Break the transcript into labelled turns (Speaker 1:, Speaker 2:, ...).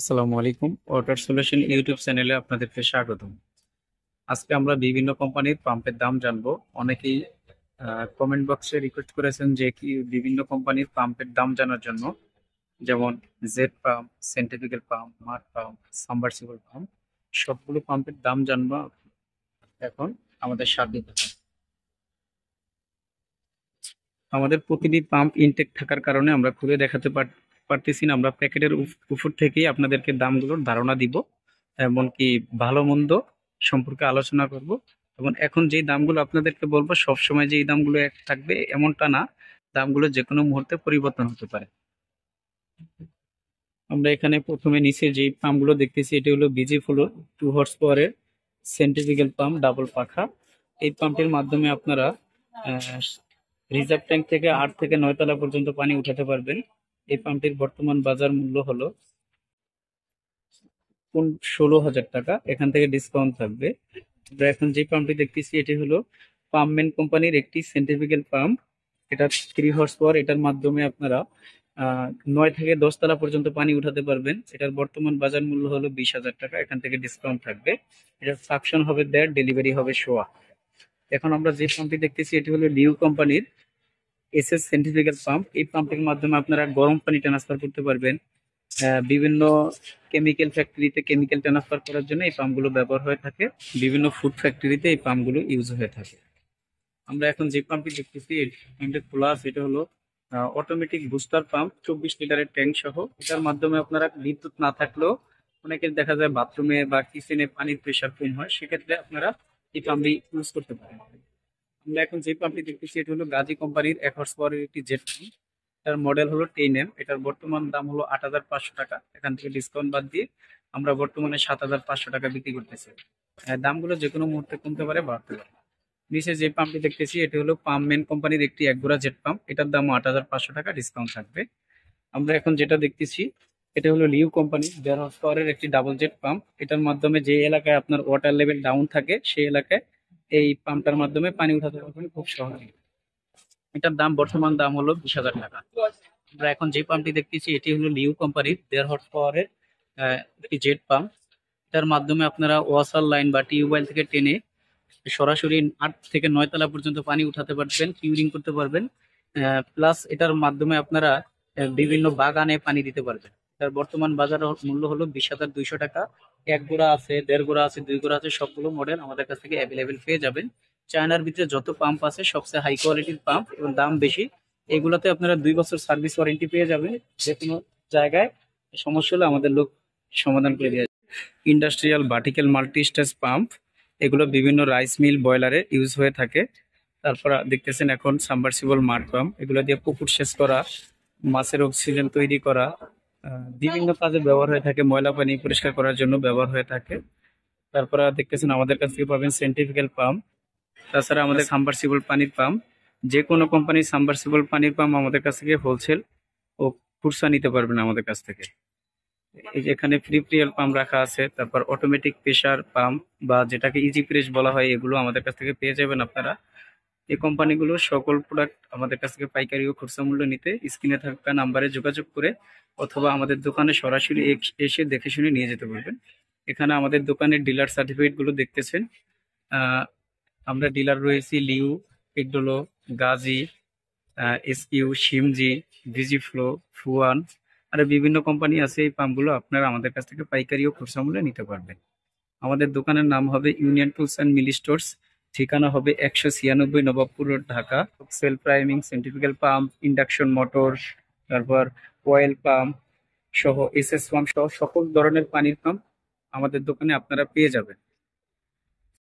Speaker 1: আসসালামু আলাইকুম। Water solution YouTube চ্যানেলে আপনাদেরকে স্বাগতম। আজকে আমরা বিভিন্ন কোম্পানির পাম্পের দাম জানবো। অনেকেই কমেন্ট বক্সে রিকোয়েস্ট করেছেন যে কি বিভিন্ন কোম্পানির পাম্পের দাম জানার জন্য, যেমন Z pump, centrifugal pump, মাড pump, submersible pump. সবগুলো পাম্পের দাম জানবো এখন আমাদের সাথে থাকুন। আমাদের প্রতিটি পাম্প ইনটেক থাকার কারণে আমরা খুলে দেখাতে পারতেছি না। আমরা প্যাকেটের উপর থেকেই আপনাদেরকে দামগুলোর ধারণা দিব, এমনকি ভালো মন্দ সম্পর্কে আলোচনা করব। এবং এখন যেই দামগুলো আপনাদেরকে বলবো সবসময় যে এই দামগুলো এক থাকবে এমনটা না, দামগুলো যে কোনো মুহূর্তে পরিবর্তন হতে পারে। আমরা এখানে প্রথমে নিচে যে পাম্পগুলো দেখতেছি এটি হলো বিজি ফ্লো 2 হর্স পাওয়ারের সেন্ট্রিফিউগাল পাম্প, ডাবল পাখা। এই পাম্পের মাধ্যমে আপনারা রিজার্ভ ট্যাঙ্ক থেকে 8 থেকে 9 তলা পর্যন্ত পানি উঠাতে পারবেন। এই পাম্পটির বর্তমান বাজার মূল্য হলো 16,000 টাকা। এখান থেকে ডিসকাউন্ট থাকবে। আমরা এখন যে পাম্পটি দেখতেছি এটি হলো পাম্পম্যান কোম্পানির একটি সেন্ট্রিফিউগাল পাম্প। এটা 3 হর্স পাওয়ার। এটার মাধ্যমে আপনারা 9 থেকে 10 তলা পর্যন্ত পানি উঠাতে পারবেন। এটার বর্তমান বাজার মূল্য হলো 20,000 টাকা। এখান থেকে ডিসকাউন্ট থাকবে। এটার সাকশন হবে 1.5, ডেলিভারি হবে 1.5। এখন আমরা যে পাম্পটি দেখতেছি এটি হলো লিউ কোম্পানির এসএস সেন্ট্রিফিউগাল পাম্প। এই পাম্পের মাধ্যমে আপনারা গরম পানি ট্রান্সফার করতে পারবেন। বিভিন্ন কেমিক্যাল ফ্যাক্টরিতে কেমিক্যাল ট্রান্সফার করার জন্য এই পাম্পগুলো ব্যবহার হয়ে থাকে। বিভিন্ন ফুড ফ্যাক্টরিতে এই পাম্পগুলো ইউজ হয়ে থাকে। আমরা এখন যে পাম্পটি দেখতেছি এটা খোলা আছে। এটা হলো অটোমেটিক বুস্টার পাম্প, 24 লিটারের ট্যাঙ্ক সহ। এটার মাধ্যমে আপনারা বিদ্যুৎ না থাকলেও, অনেকের দেখা যায় বাথরুমে বা কিচেনে পানির প্রেশার কম হয়, সেক্ষেত্রে আপনারা এই পাম্পটি ইউজ করতে পারেন। আমরা এখন যে পাম্পটি দেখতেছি এটা হলো গাজী কোম্পানির 1 হর্স পাওয়ারের একটি জেট পাম্প। এটার মডেল হলো 10M। এটার বর্তমান দাম হলো 8,500 টাকা। এখান থেকে ডিসকাউন্ট বাদ দিয়ে আমরা বর্তমানে 7,500 টাকা বিক্রি করতেছি। দামগুলো যে কোনো মুহূর্তে কমতে পারে, বাড়তে পারে। নিচে যে পাম্পটি দেখতেছি এটি হলো পাম্পম্যান কোম্পানির একটি একগোড়া জেট পাম্প। এটার দামও 8,500 টাকা, ডিসকাউন্ট থাকবে। আমরা এখন যেটা দেখতেছি এটা হলো লিউ কোম্পানির 1.5 হর্স পাওয়ারের একটি ডাবল জেট পাম্প। এটার মাধ্যমে যে এলাকায় আপনার ওয়াটার লেভেল ডাউন থাকে সেই এলাকায় এই পাম্পটার মাধ্যমে পানি উঠাতে পারবেন খুব সহজে। এটার দাম বর্তমান দাম হলো 20,000 টাকা। আমরা এখন যে পাম্পটি দেখতেছি এটি হলো লিউ কোম্পানির 1.5 হর্স পাওয়ারের একটি জেট পাম্প। এটার মাধ্যমে আপনারা ওয়াসার লাইন বা টিউবওয়েল থেকে টেনে সরাসরি 8 থেকে 9 তলা পর্যন্ত পানি উঠাতে পারবেন, কিউরিং করতে পারবেন। প্লাস এটার মাধ্যমে আপনারা বিভিন্ন বাগানে পানি দিতে পারবেন। এটার বর্তমান বাজার মূল্য হলো 20,200 টাকা। এক গোড়া আছে, 1.5 গোড়া আছে, 2 গোড়া আছে, সবগুলো মডেল আমাদের কাছ থেকে অ্যাভেলেবেল পেয়ে যাবেন। চায়নার ভিতরে যত পাম্প আছে সবচেয়ে হাই কোয়ালিটির পাম্প এবং দাম বেশি। এগুলোতে আপনারা 2 বছর সার্ভিস ওয়ারেন্টি পেয়ে যাবেন। যে কোনো জায়গায় সমস্যা হলে আমাদের লোক সমাধান করে দেওয়া। Industrial vertical multi stage pump, এগুলো বিভিন্ন রাইস মিল বয়লারে ইউজ হয়ে থাকে। তারপর দেখতেছেন এখন সাবমার্সিবল মাড পাম্প, এগুলো দিয়ে পুকুর সেচ করা, মাছের অক্সিজেন তৈরি করা, বিভিন্ন কাজে ব্যবহার হয়ে থাকে। ময়লা পানি পরিষ্কার করার জন্য ব্যবহার হয়ে থাকে। তারপর দেখতেছেন আমাদের কাছ থেকে পাবেন সেন্ট্রিফিউগাল পাম্প। তাছাড়া আমাদের সাবমার্সিবল পানির পাম্প, যে কোনো কোম্পানির সাবমার্সিবল পানির পাম্প আমাদের কাছ থেকে হোলসেল ও খুচরা নিতে পারবেন আমাদের কাছ থেকে। এই যে এখানে ফ্রি প্রিয়ার পাম্প রাখা আছে। তারপর অটোমেটিক প্রেসার পাম্প বা যেটাকে ইজি প্রেস বলা হয়, এগুলো আমাদের কাছ থেকে পেয়ে যাবেন আপনারা। এই কোম্পানিগুলো সকল প্রোডাক্ট আমাদের কাছ থেকে পাইকারি ও খুচরা মূল্য নিতে স্ক্রিনে থাকা নাম্বারে যোগাযোগ করে অথবা আমাদের দোকানে সরাসরি এসে দেখে শুনে নিয়ে যেতে পারবেন। এখানে আমাদের দোকানের ডিলার সার্টিফিকেট গুলো দেখতেছেন। আমরা ডিলার রয়েছি লিউ, এগডোলো, গাজী, এসকিউ, শিমজি, ভিজি ফ্লো, ফুয়ান, আর বিভিন্ন কোম্পানি আছে। এই পাম্পগুলো আপনারা আমাদের কাছ থেকে পাইকারি ও খুচরা মূল্যে নিতে পারবেন। আমাদের দোকানের নাম হবে union tools and Mili stores. ঠিকানা হবে 196 Nawabpur road, Dhaka. Self priming, centrifugal pump, induction motor, তারপর অয়েল পাম্প সহ, এসএস পাম্প সহ সকল ধরনের পানির পাম্প আমাদের দোকানে আপনারা পেয়ে যাবেন।